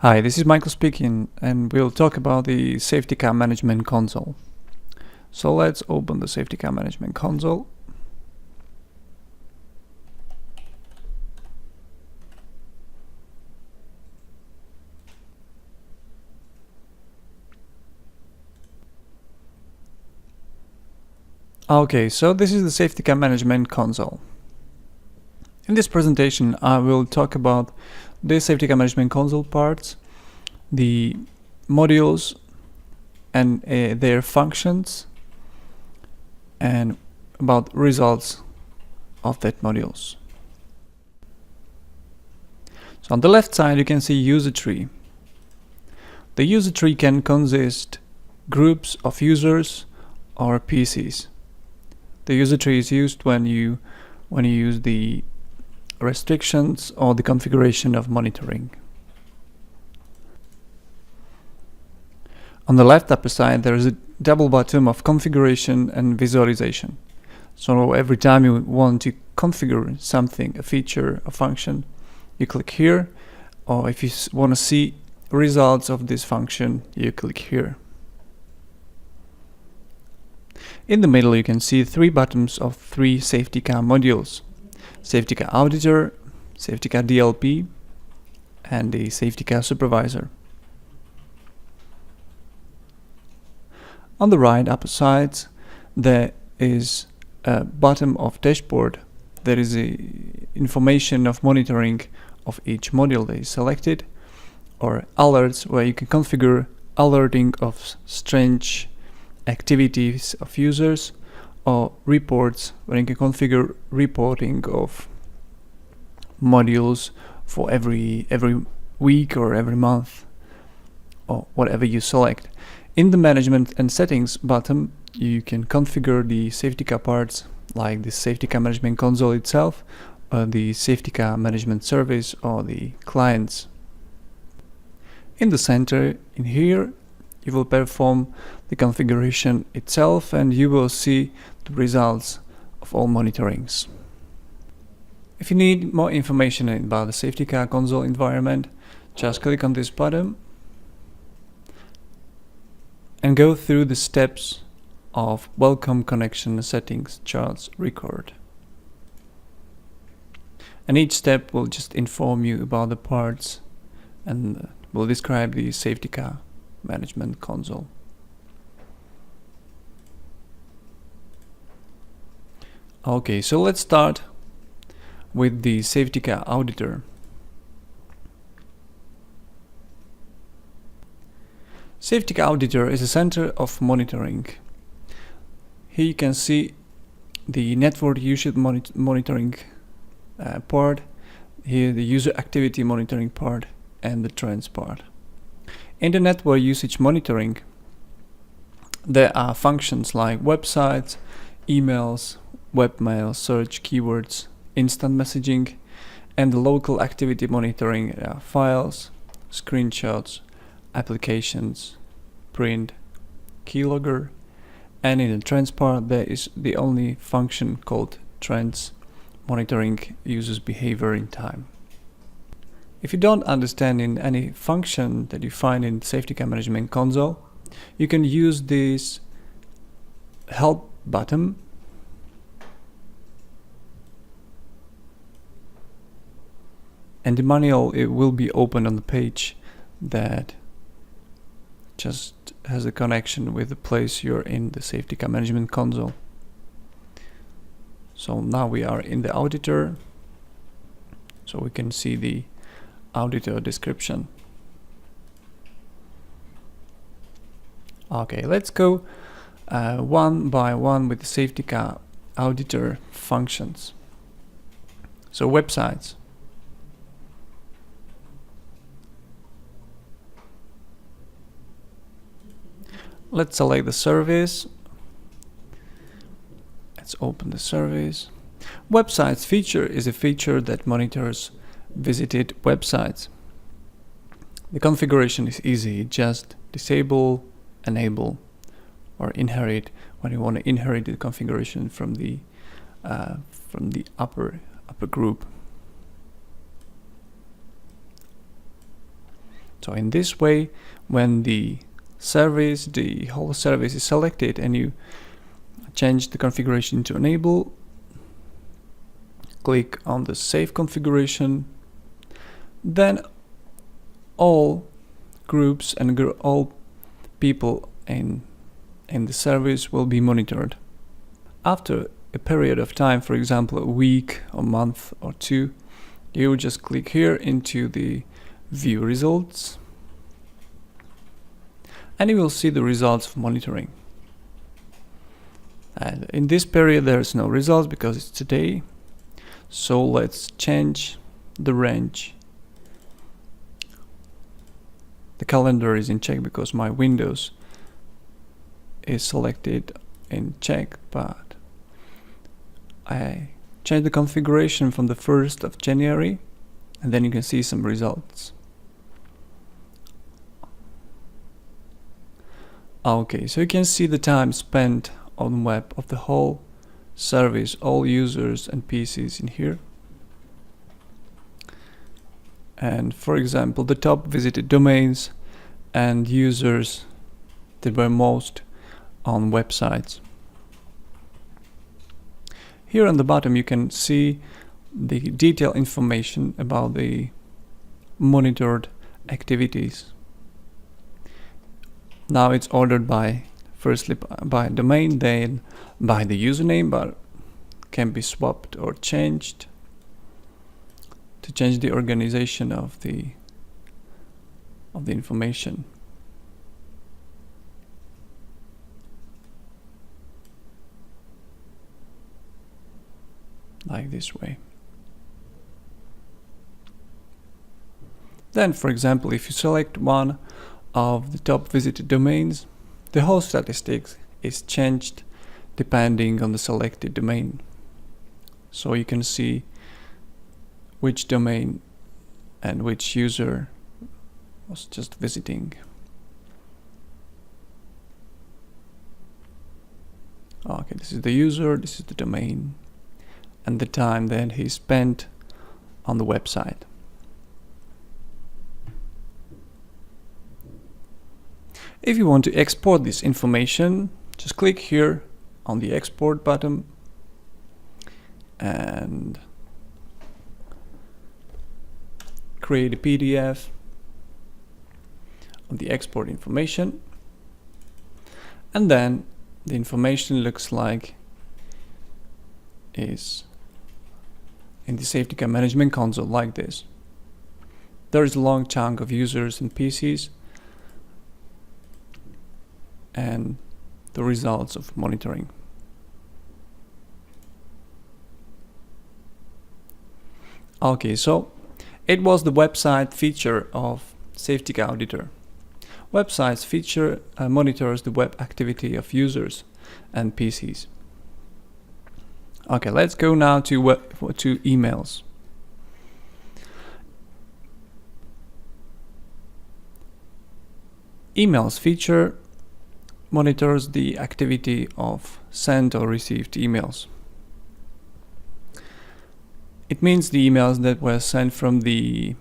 Hi, this is Michael speaking, and we'll talk about the Safetica Management Console. So let's open the Safetica Management Console. Okay, so this is the Safetica Management Console. In this presentation, I will talk about the Safetica Management Console parts, the modules and their functions, and about results of that modules. So on the left side, you can see user tree. The user tree can consist groups of users or PCs. The user tree is used when you use the restrictions or the configuration of monitoring. On the left upper side, there is a double button of configuration and visualization. So every time you want to configure something, a feature, a function, you click here, or if you want to see results of this function, you click here. In the middle, you can see three buttons of three Safetica modules: Safetica Auditor, Safetica DLP, and the Safetica Supervisor. On the right upper side, there is a button of dashboard. There is a information of monitoring of each module that is selected, or alerts, where you can configure alerting of strange activities of users, or reports, where you can configure reporting of modules for every week or every month, or whatever you select. In the management and settings button, you can configure the Safetica parts, like the Safetica Management Console itself, the Safetica Management Service, or the clients. In the center, in here, you will perform the configuration itself, and you will see the results of all monitorings. If you need more information about the Safetica console environment, just click on this button and go through the steps of welcome connection settings charts record. And each step will just inform you about the parts and will describe the Safetica Management Console. Okay, so let's start with the Safetica Auditor. Safetica Auditor is a center of monitoring. Here you can see the network usage monitoring part, here the user activity monitoring part, and the trends part. In the network usage monitoring, there are functions like websites, emails, webmail, search keywords, instant messaging, and the local activity monitoring files, screenshots, applications, print, KeyLogger, and in the trends part there is the only function called trends, monitoring users' behavior in time. If you don't understand in any function that you find in Safetica Management Console, you can use this help button and the manual, it will be open on the page that just has a connection with the place you're in the Safetica Management Console. So now we are in the auditor, so we can see the auditor description. Okay, let's go one by one with the Safetica Auditor functions. So websites. Let's select the service. Let's open the service. Websites feature is a feature that monitors visited websites. The configuration is easy. Just disable, enable, or inherit when you want to inherit the configuration from the upper group. So in this way, when the whole service is selected and you change the configuration to enable, click on the save configuration, then all groups and all people in the service will be monitored. After a period of time, for example a week or month or two, you will just click here into the view results and you will see the results of monitoring. And in this period there is no results because it's today, so let's change the range. The calendar is in Czech because my Windows is selected in Czech, but I changed the configuration from the 1st of January and then you can see some results. Okay, so you can see the time spent on web of the whole service, all users and PCs in here. And for example, the top visited domains and users that were most on websites. Here on the bottom you can see the detailed information about the monitored activities. Now it's ordered firstly by domain, then by the username, but can be swapped or changed to change the organization of the information. Like this way. Then, for example, if you select one of the top visited domains, the whole statistics is changed depending on the selected domain. So you can see which domain and which user was just visiting. Okay, this is the user, this is the domain, and the time that he spent on the website. If you want to export this information, just click here on the export button and create a PDF of the export information, and then the information looks like is in the Safetica Management Console like this. There is a long chunk of users and PCs and the results of monitoring. Okay, so it was the website feature of Safetica Auditor. Websites feature monitors the web activity of users and PCs. Okay, let's go now to emails. Emails feature monitors the activity of sent or received emails. It means the emails that were sent from the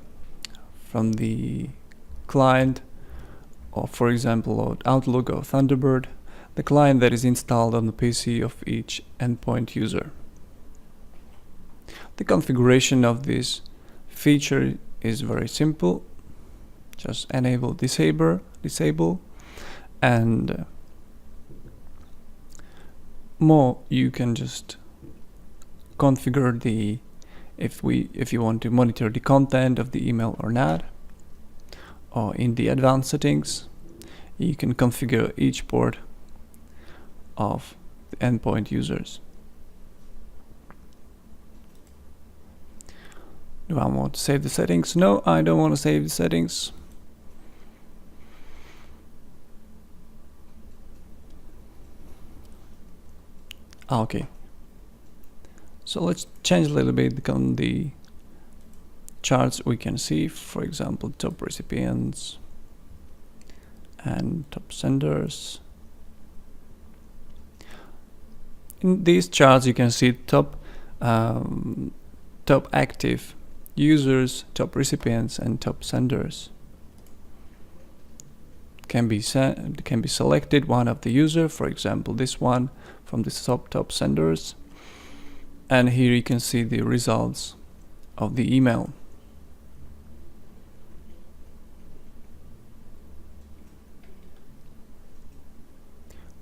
client, or for example Outlook or Thunderbird, the client that is installed on the PC of each endpoint user. The configuration of this feature is very simple. Just enable, disable, and more you can just configure the if you want to monitor the content of the email or not, or in the advanced settings you can configure each port of the endpoint users. Do I want to save the settings? No, I don't want to save the settings. Okay, so let's change a little bit on the charts. We can see, for example, top recipients and top senders. In these charts you can see top active users, top recipients and top senders. can be selected, one of the user, for example this one from the top senders, and here you can see the results of the email.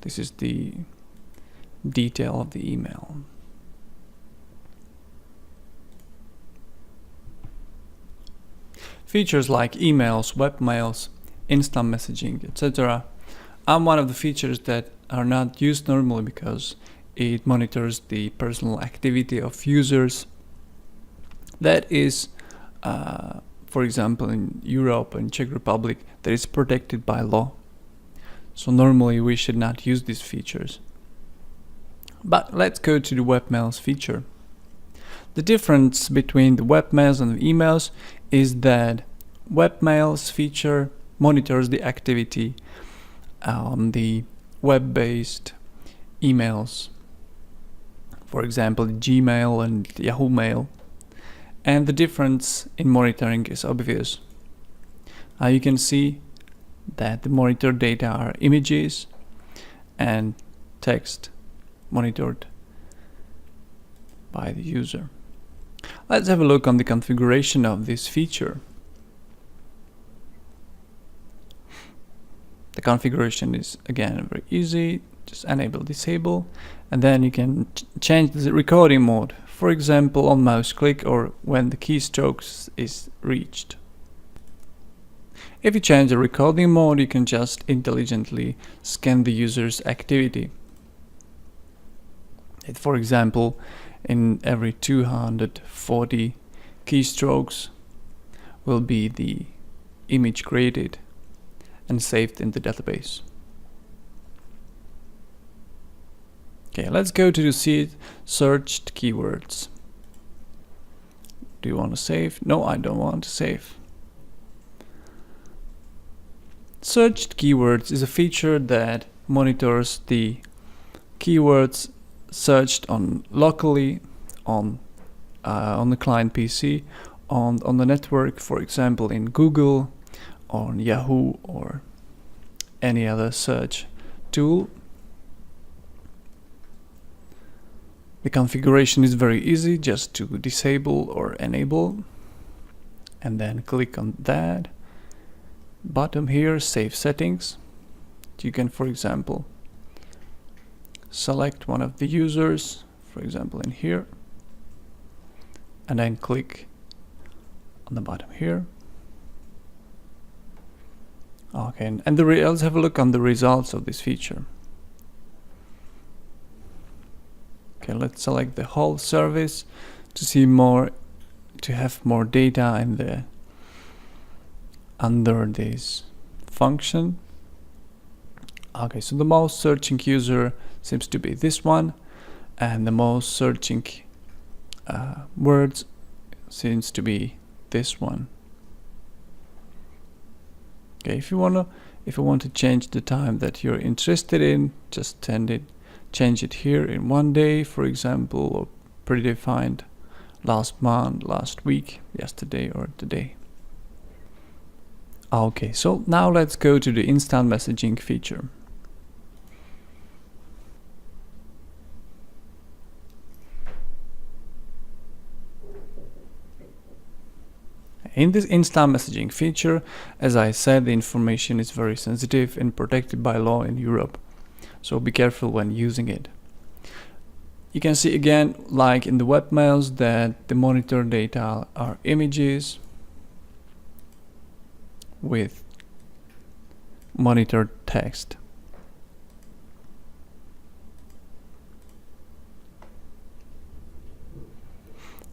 This is the detail of the email. Features like emails, webmails, instant messaging, etc. are one of the features that are not used normally because it monitors the personal activity of users. That is, for example, in Europe and Czech Republic, that is protected by law. So normally we should not use these features. But let's go to the webmails feature. The difference between the webmails and the emails is that webmails feature monitors the activity on the web-based emails, for example Gmail and Yahoo Mail, and the difference in monitoring is obvious. You can see that the monitored data are images and text monitored by the user. Let's have a look on the configuration of this feature. The configuration is again very easy. Just enable, disable, and then you can change the recording mode, for example on mouse click or when the keystrokes is reached. If you change the recording mode, you can just intelligently scan the user's activity. For example, in every 240 keystrokes will be the image created and saved in the database. Okay, let's go to the searched keywords. Do you want to save? No, I don't want to save. Searched keywords is a feature that monitors the keywords searched on locally on the client PC, on the network, for example in Google, on Yahoo or any other search tool. The configuration is very easy, just to disable or enable, and then click on that. Bottom here, save settings. You can, for example, select one of the users, for example in here, and then click on the bottom here. Okay, and let's have a look on the results of this feature. Okay, let's select the whole service to see more, to have more data in the under this function. Okay, so the most searching user seems to be this one, and the most searching words seems to be this one. Okay, if you want to change the time that you're interested in, just change it here in 1 day, for example, or predefined last month, last week, yesterday, or today. Okay, so now let's go to the instant messaging feature. In this instant messaging feature, as I said, the information is very sensitive and protected by law in Europe, so be careful when using it. You can see again, like in the webmails, that the monitor data are images with monitored text.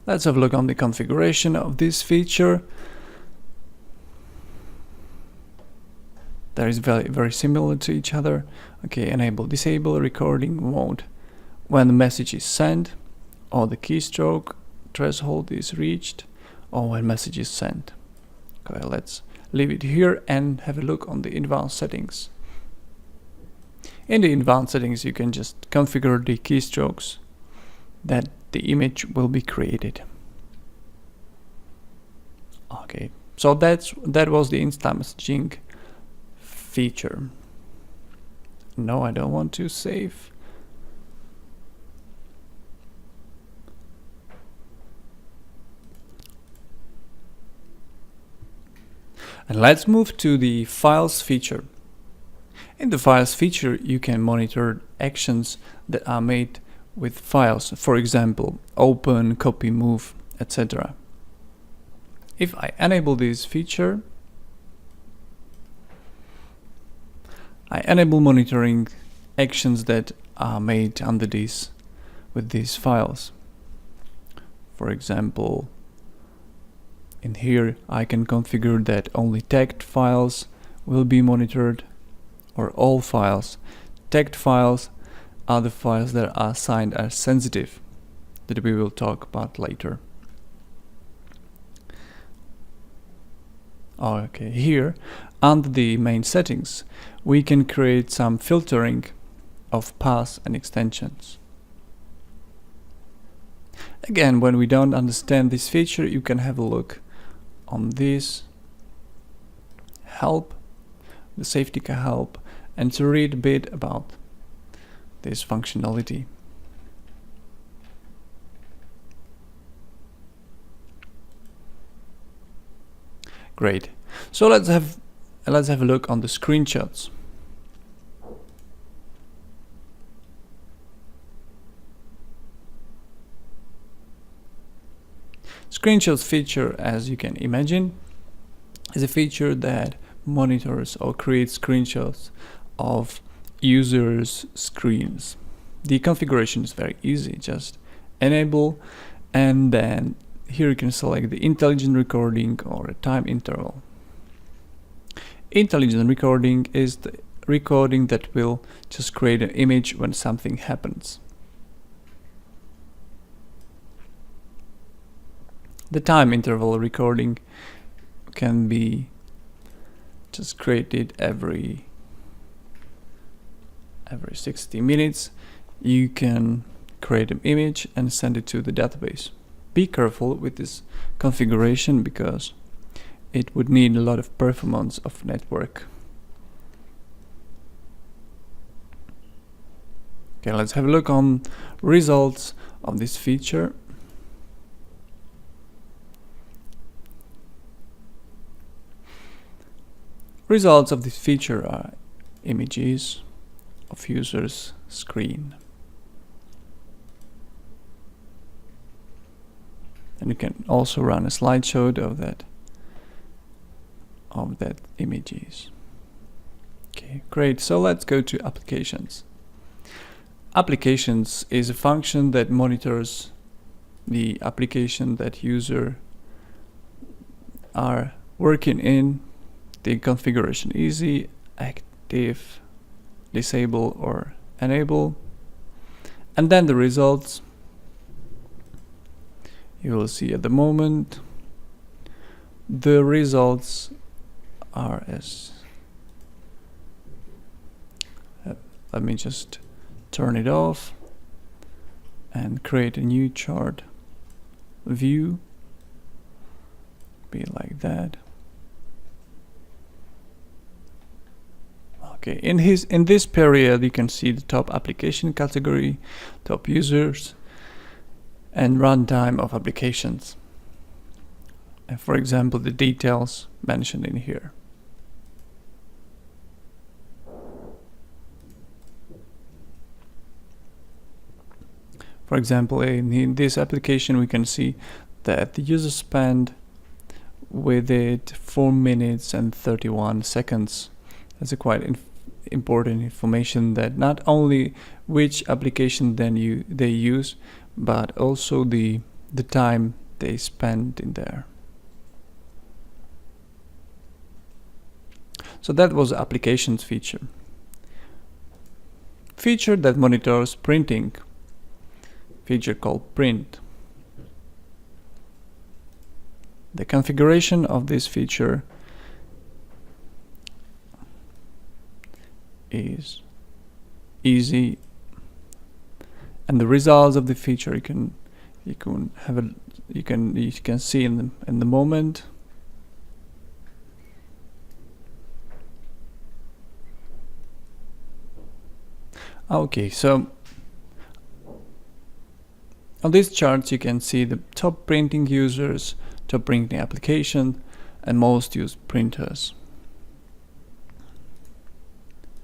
Let's have a look on the configuration of this feature. That is very similar to each other. Okay, enable, disable recording mode when the message is sent, or the keystroke threshold is reached, or when message is sent. Okay, let's leave it here and have a look on the advanced settings. In the advanced settings, you can just configure the keystrokes that the image will be created. Okay, so that was the instant messaging feature. No, I don't want to save. And let's move to the Files feature. In the Files feature, you can monitor actions that are made with files, for example, open, copy, move, etc. If I enable this feature, I enable monitoring actions that are made under with these files. For example, in here I can configure that only tagged files will be monitored, or all files. Tagged files are the files that are assigned as sensitive, that we will talk about later. Okay, here under the main settings we can create some filtering of paths and extensions. Again, when we don't understand this feature, you can have a look on this help, the Safetica help, and to read a bit about this functionality. Great. So let's have a look on the screenshots. Screenshots feature, as you can imagine, is a feature that monitors or creates screenshots of users' screens. The configuration is very easy. Just enable, and then here you can select the intelligent recording or a time interval. Intelligent recording is the recording that will just create an image when something happens. The time interval recording can be just created every 60 minutes. You can create an image and send it to the database. Be careful with this configuration because it would need a lot of performance of network. Okay, let's have a look on results of this feature. Results of this feature are images of users' screen. And you can also run a slideshow of that images. Okay, great. So let's go to applications. Applications is a function that monitors the application that user are working in. The configuration easy, active, disable or enable, and then the results you will see at the moment. The results are as let me just turn it off and create a new chart view. Be like that. Okay, in this period you can see the top application category, top users, and runtime of applications. And for example, the details mentioned in here. For example, in this application we can see that the user spent with it 4 minutes and 31 seconds. That's a quite important information, that not only which application they use, but also the time they spend in there. So that was the applications feature. Feature that monitors printing. Feature called print. The configuration of this feature is easy, and the results of the feature you can see in the moment. Okay, so on these charts you can see the top printing users, top printing application, and most used printers.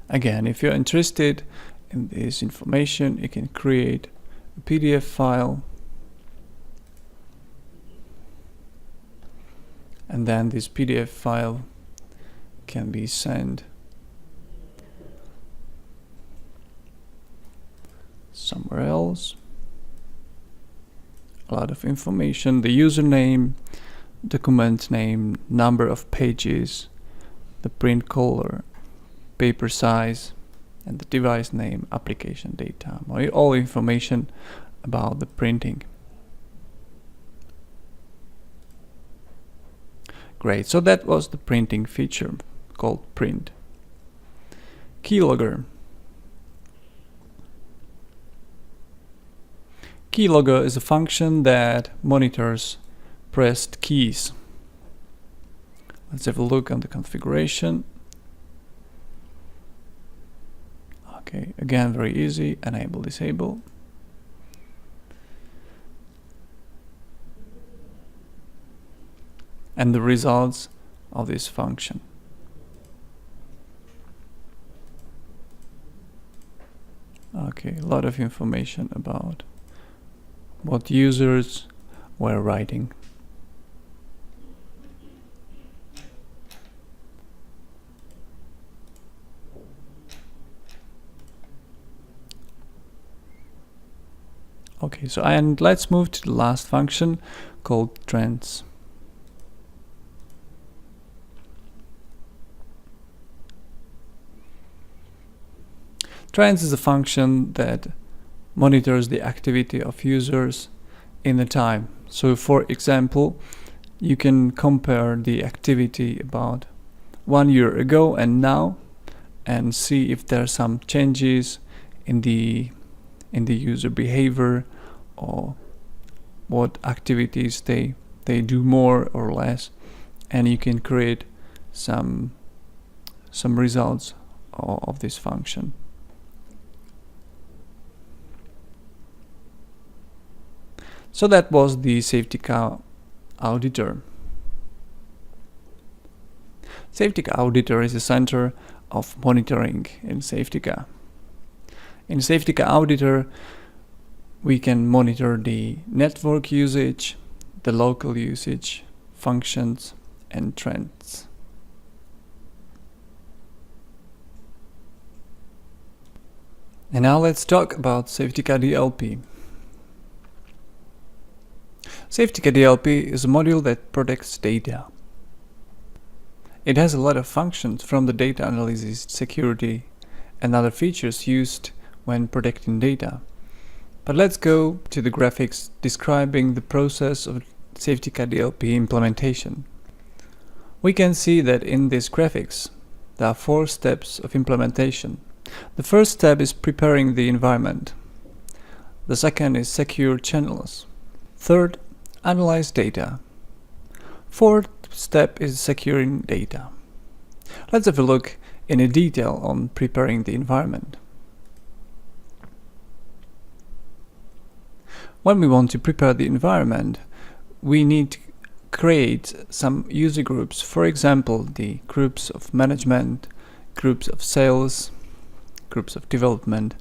Again, if you're interested in this information, you can create a PDF file, and then this PDF file can be sent somewhere else. A lot of information: the username, document name, number of pages, the print color, paper size, and the device name, application data, all information about the printing. Great, so that was the printing feature called print. KeyLogger. KeyLogger is a function that monitors pressed keys. Let's have a look on the configuration. Okay, again, very easy. Enable, disable. And the results of this function. Okay, a lot of information about what users were writing. Okay, so and let's move to the last function called trends. Trends is a function that monitors the activity of users in the time. So for example, you can compare the activity about 1 year ago and now, and see if there are some changes in the user behavior, or what activities they do more or less, and you can create some results of this function. So that was the Safetica Auditor. Safetica Auditor is the center of monitoring in Safetica. In Safetica Auditor, we can monitor the network usage, the local usage, functions, and trends. And now let's talk about Safetica DLP. Safetica DLP is a module that protects data. It has a lot of functions, from the data analysis, security, and other features used when protecting data. But let's go to the graphics describing the process of Safetica DLP implementation. We can see that in this graphics there are 4 steps of implementation. The first step is preparing the environment. The second is secure channels. Third, analyze data. Fourth step is securing data. Let's have a look in detail on preparing the environment. When we want to prepare the environment, we need to create some user groups. For example, the groups of management, groups of sales, groups of development,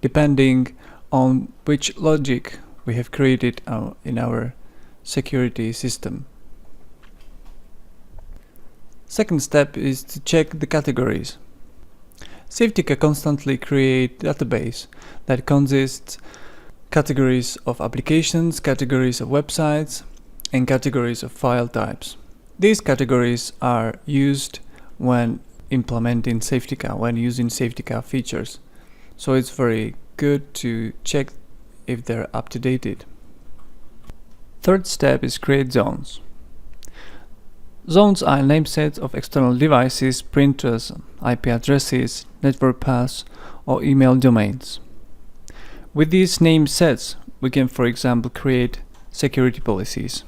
depending on which logic we have created in our security system. Second step is to check the categories. Safetica constantly creates a database that consists categories of applications, categories of websites, and categories of file types. These categories are used when implementing Safetica, when using Safetica features. So it's very good to check if they're up to date. Third step is create zones. Zones are namesets of external devices, printers, IP addresses, network paths, or email domains. With these name sets, we can, for example, create security policies.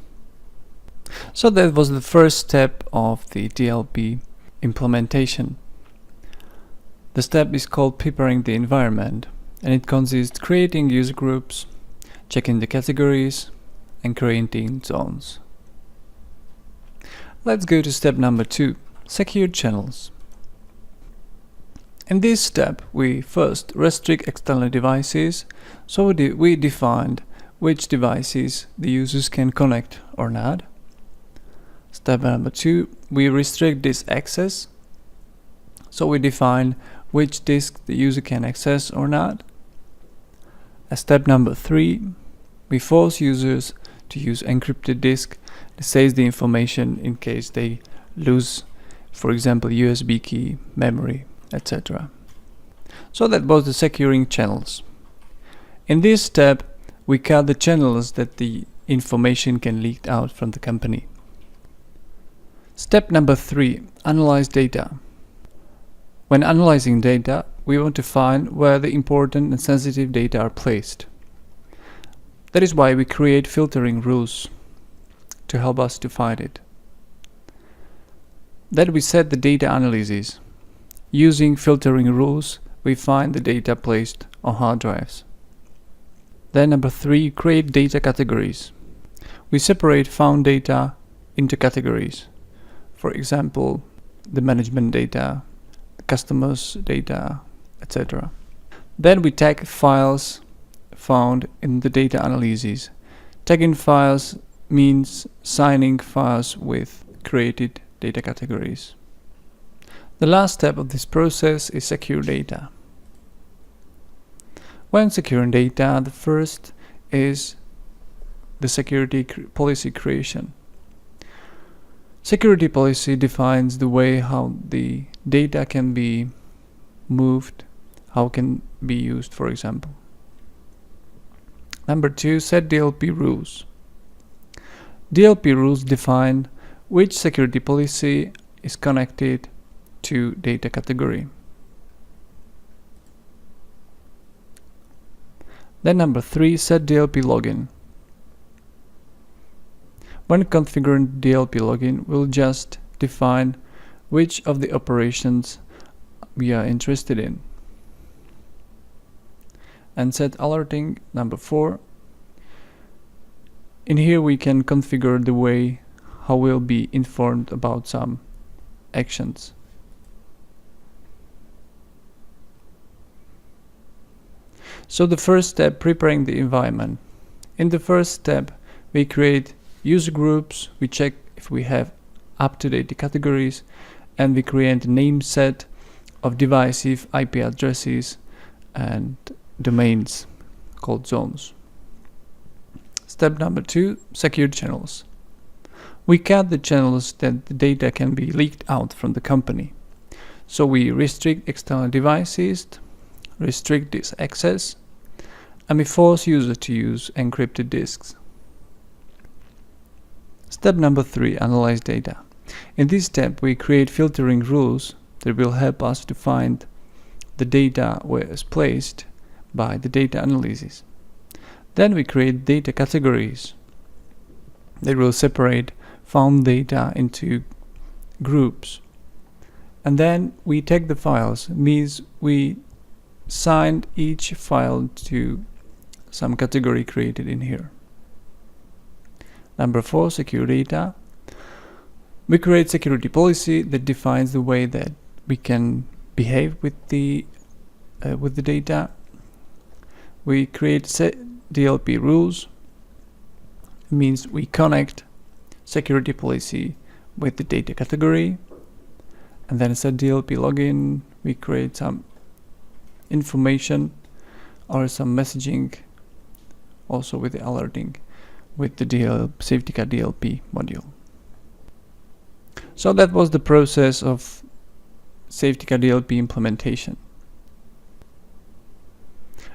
So that was the first step of the DLP implementation. The step is called preparing the environment. and it consists creating user groups, checking the categories, and creating zones. Let's go to step number 2, secure channels. In this step, we first restrict external devices, so we defined which devices the users can connect or not. Step number 2, we restrict disk access, so we define which disk the user can access or not. As step number 3, we force users to use encrypted disk that saves the information in case they lose, for example, USB key, memory, etc. So that was the securing channels. In this step, we cut the channels that the information can leak out from the company. Step number 3, analyze data. When analyzing data, we want to find where the important and sensitive data are placed. That is why we create filtering rules to help us to find it. Then we set the data analysis. Using filtering rules, we find the data placed on hard drives. Then number 3, create data categories. We separate found data into categories. For example, the management data, the customers' data, etc. Then we tag files found in the data analysis. Tagging files means signing files with created data categories. The last step of this process is secure data. When securing data, the first is the security policy creation. Security policy defines the way how the data can be moved, how it can be used, for example. Number 2, set DLP rules. DLP rules define which security policy is connected to data category. Then number 3, set DLP login. When configuring DLP login, we'll just define which of the operations we are interested in. And set alerting, number 4. In here we can configure the way how we'll be informed about some actions. So the first step, preparing the environment. In the first step, we create user groups, we check if we have up-to-date categories, and we create a name set of devices, IP addresses, and domains called zones. Step number 2, secure channels. We cut the channels that the data can be leaked out from the company. So we restrict external devices, restrict disk access, and we force users to use encrypted disks. Step number 3, analyze data. In this step, we create filtering rules that will help us to find the data where it's placed by the data analysis. Then we create data categories that will separate found data into groups. And then we tag the files, means we signed each file to some category created in here. Number 4, secure data. We create security policy that defines the way that we can behave with the data. We create DLP rules. It means we connect security policy with the data category, and then set DLP login. We create some information or some messaging, also with the alerting with the Safetica DLP module. So that was the process of Safetica DLP implementation.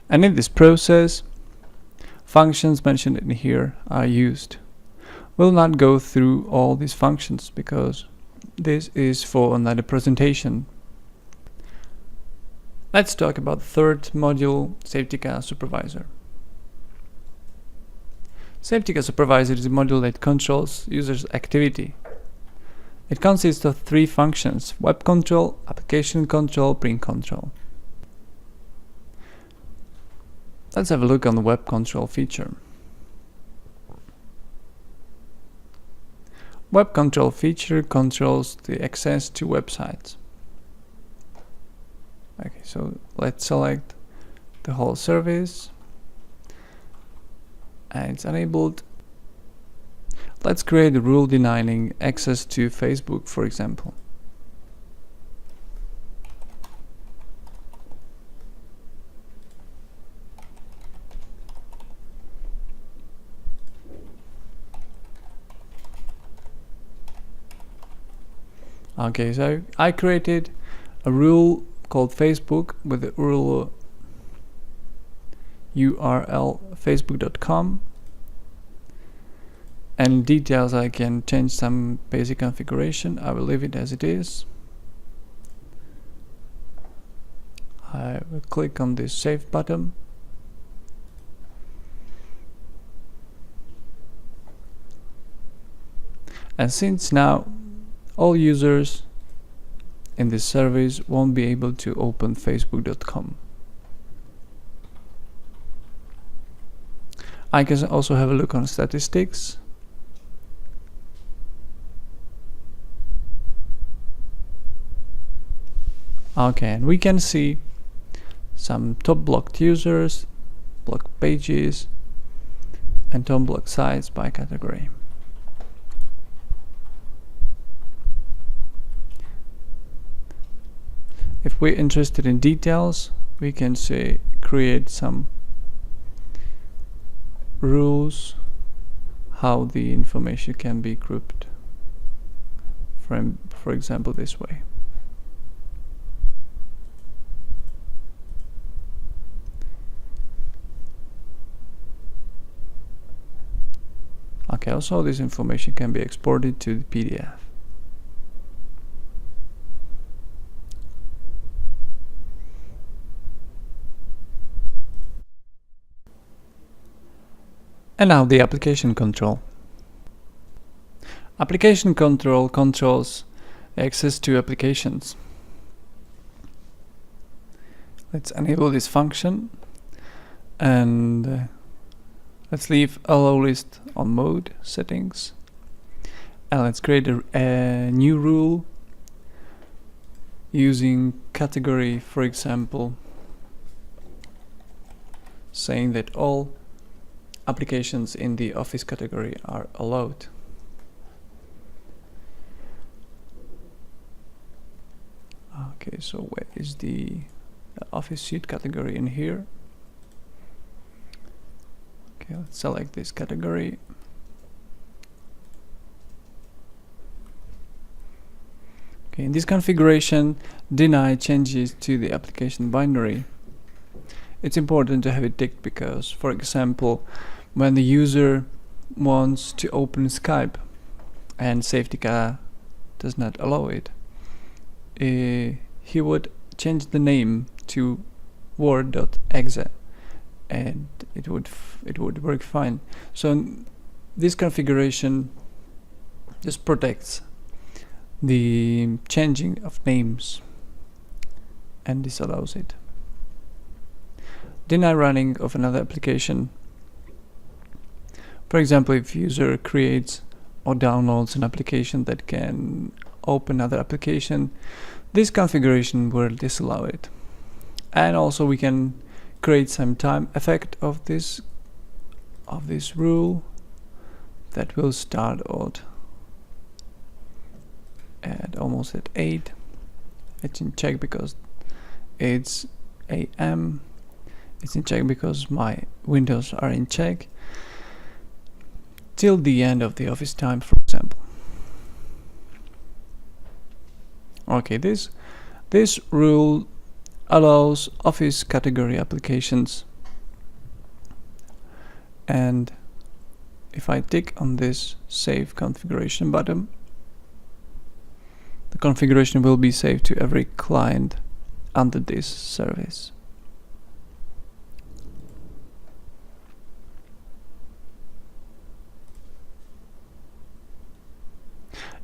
And in this process, functions mentioned in here are used. We'll not go through all these functions because this is for another presentation. Let's talk about the third module, Safetica Supervisor. Safetica Supervisor is a module that controls users' activity. It consists of 3 functions: web control, application control, print control. Let's have a look on the web control feature. Web control feature controls the access to websites. Okay, so let's select the whole service, and it's enabled. Let's create a rule denying access to Facebook, for example. Okay, so I created a rule called Facebook with the URL facebook.com, and in details I can change some basic configuration. I will leave it as it is. I will click on this save button. And since now all users in this service won't be able to open facebook.com. I can also have a look on statistics. Okay, and we can see some top blocked users, blocked pages, and top blocked sites by category. If we're interested in details, we can say create some rules how the information can be grouped, for example this way. Okay, also this information can be exported to the PDF. And now the application control. Application control controls access to applications. Let's enable this function, and let's leave allow list on mode settings, and let's create a new rule using category, for example, saying that all applications in the Office category are allowed. Okay, so where is the Office Suite category? In here. Okay, let's select this category. Okay, in this configuration, deny changes to the application binary. It's important to have it ticked because, for example, when the user wants to open Skype and Safetica does not allow it, he would change the name to word.exe and it would work fine. So this configuration just protects the changing of names and disallows it. Deny running of another application. For example, if user creates or downloads an application that can open another application, this configuration will disallow it. And also we can create some time effect of this rule that will start at almost at 8. It's in check because it's AM. It's in check because my windows are in check till the end of the office time, for example. Okay, this rule allows Office category applications, and if I tick on this save configuration button, the configuration will be saved to every client under this service.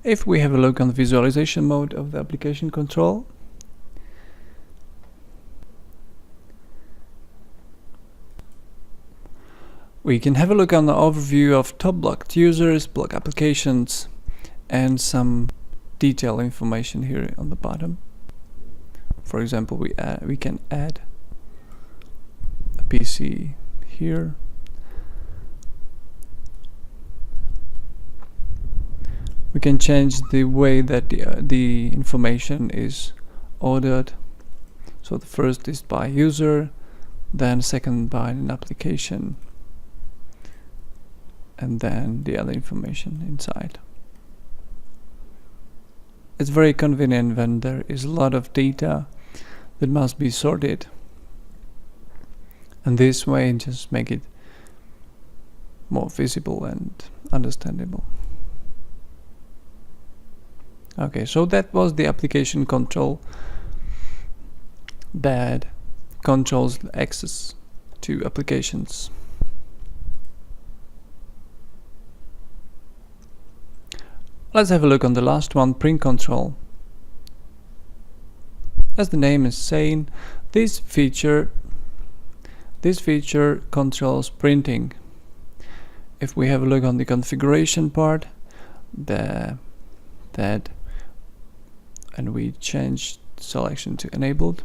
If we have a look on the visualization mode of the application control, We can have a look on the overview of top blocked users, block applications, and some detailed information here on the bottom. For example, we can add a PC here. We can change the way that the information is ordered. So the first is by user, then second by an application, and then the other information inside. It's very convenient when there is a lot of data that must be sorted, and this way just make it more visible and understandable. Okay, so that was the application control that controls access to applications. Let's have a look on the last one, print control. As the name is saying, this feature controls printing. If we have a look on the configuration part, and we change selection to enabled,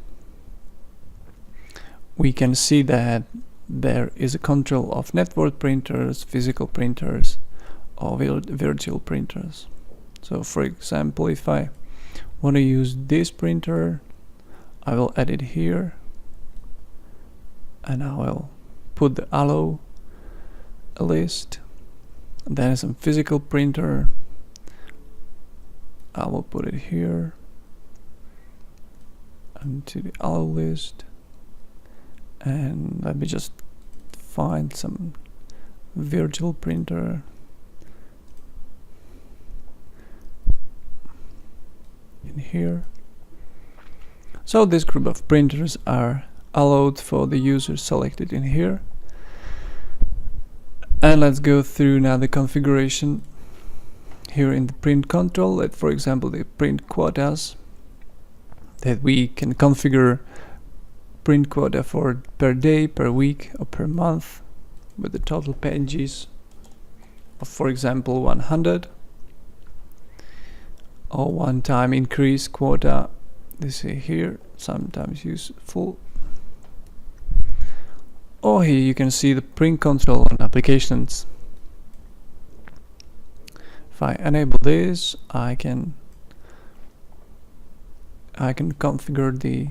we can see that there is a control of network printers, physical printers, or virtual printers. So for example, if I want to use this printer, I will add it here, and I will put the allow list, and then some physical printer, I will put it here and to the allow list, and let me just find some virtual printer in here. So this group of printers are allowed for the user selected in here. And let's go through now the configuration here in the print control. Let, for example, the print quotas, that we can configure print quota for per day, per week, or per month, with the total pages of, for example, 100, or one-time increase quota. This here, sometimes useful. Or here you can see the print control on applications. If I enable this, I can configure the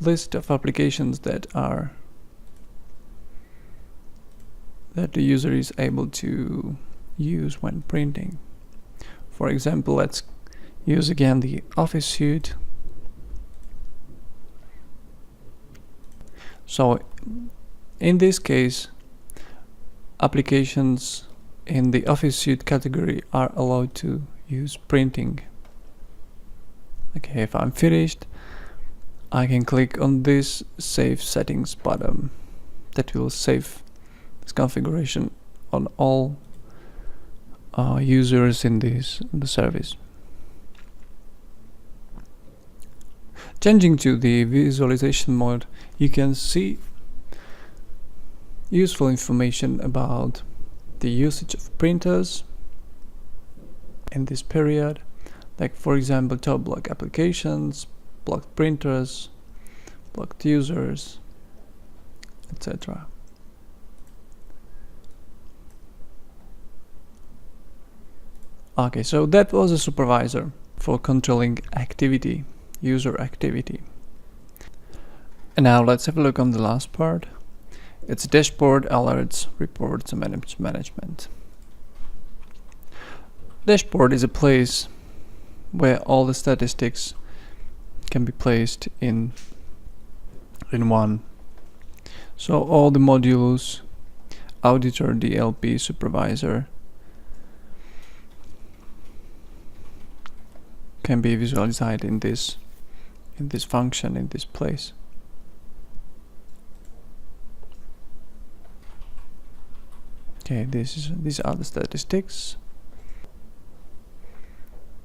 list of applications that the user is able to use when printing. For example, let's use again the Office suite. So in this case, applications in the Office suite category are allowed to use printing. Okay, if I'm finished, I can click on this Save Settings button. That will save this configuration on all users in the service. Changing to the visualization mode, you can see useful information about the usage of printers in this period, like for example top block applications, blocked printers, blocked users, etc. Okay, so that was a supervisor for controlling activity, user activity. And now let's have a look on the last part. It's dashboard, alerts, reports, and management. Dashboard is a place where all the statistics can be placed in one. So all the modules, auditor, DLP, supervisor, can be visualized in this function, in this place. Okay, these are the statistics,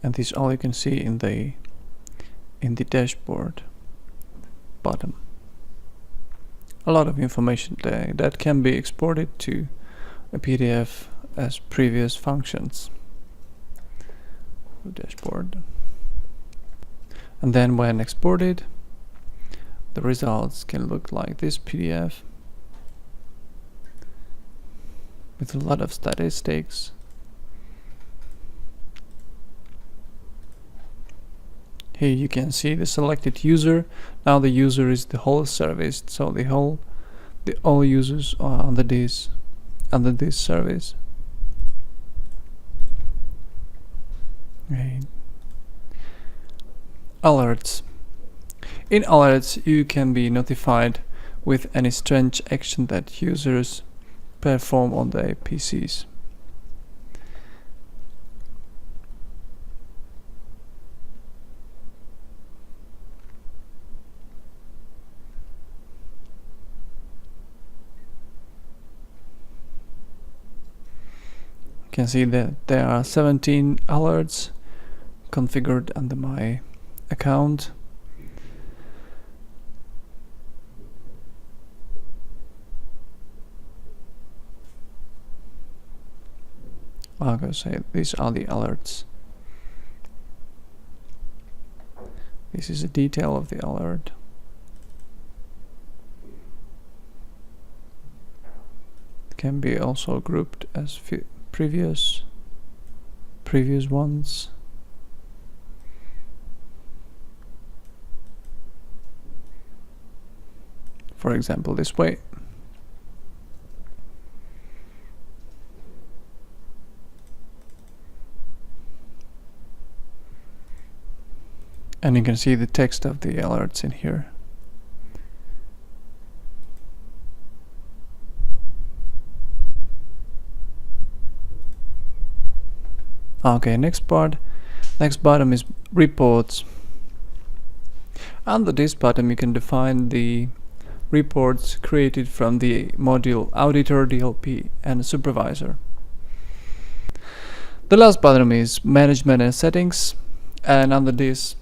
and this all you can see in the dashboard bottom. a lot of information there that can be exported to a PDF as previous functions. Dashboard. And then when exported, the results can look like this PDF with a lot of statistics. Here you can see the selected user. Now the user is the whole service, so all users are under this service. Right. Alerts. In alerts, you can be notified with any strange action that users perform on their PCs. You can see that there are 17 alerts configured under my account. I'm going to say these are the alerts. This is a detail of the alert. It can be also grouped as previous ones. For example, this way. And you can see the text of the alerts in here. Okay, next bottom is reports. Under this bottom you can define the reports created from the module auditor, DLP, and supervisor. The last bottom is management and settings, and under this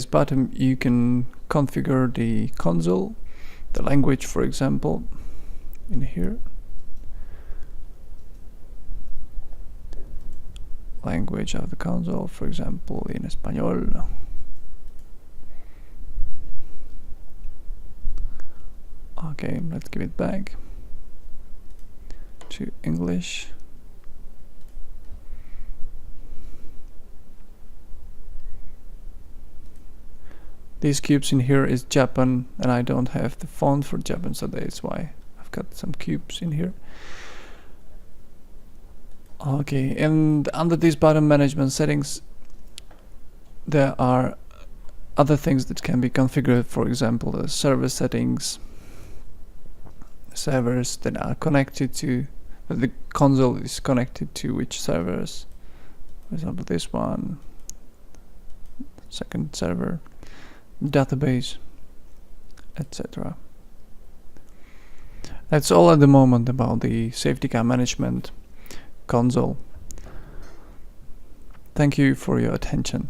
bottom you can configure the console, the language, for example, in here. Language of the console, for example, in Español. Okay, let's give it back to English. These cubes in here is Japan, and I don't have the font for Japan, so that's why I've got some cubes in here. Okay, and under this bottom management settings, there are other things that can be configured. For example, the server settings, servers that are connected to, the console is connected to which servers. For example, this one, second server, database, etc. That's all at the moment about the Safetica Management Console. Thank you for your attention.